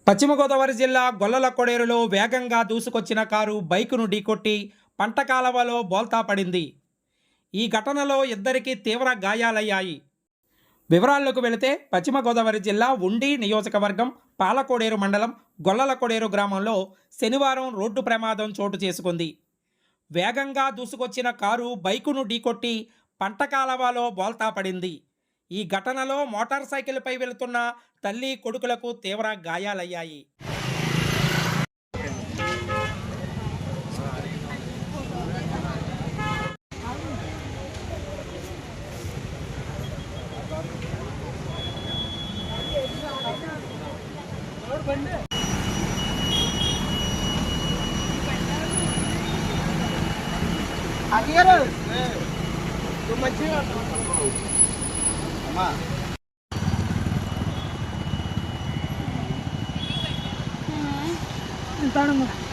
పశ్చిమ గోదావరి జిల్లా గొల్లల కొడేరులో వేగంగా దూసుకొచ్చిన కారు బైకును ఢీకొట్టి పంట కాలవలో బోల్తా పడింది. ఈ ఘటనలో ఇద్దరికి తీవ్ర గాయాలయ్యాయి. వివరాల్లోకి వెళితే పశ్చిమ గోదావరి జిల్లా ఉండి నియోజకవర్గం పాలకోడేరు మండలం గొల్లల కొడేరు గ్రామంలో శనివారం రోడ్డు ప్రమాదం చోటు చేసుకుంది. వేగంగా దూసుకొచ్చిన కారు బైకును ఢీకొట్టి పంట కాలవలో బోల్తా పడింది. ఈ ఘటనలో మోటార్ సైకిల్పై వెళుతున్న తల్లి కొడుకులకు తీవ్ర గాయాలయ్యాయి. Entar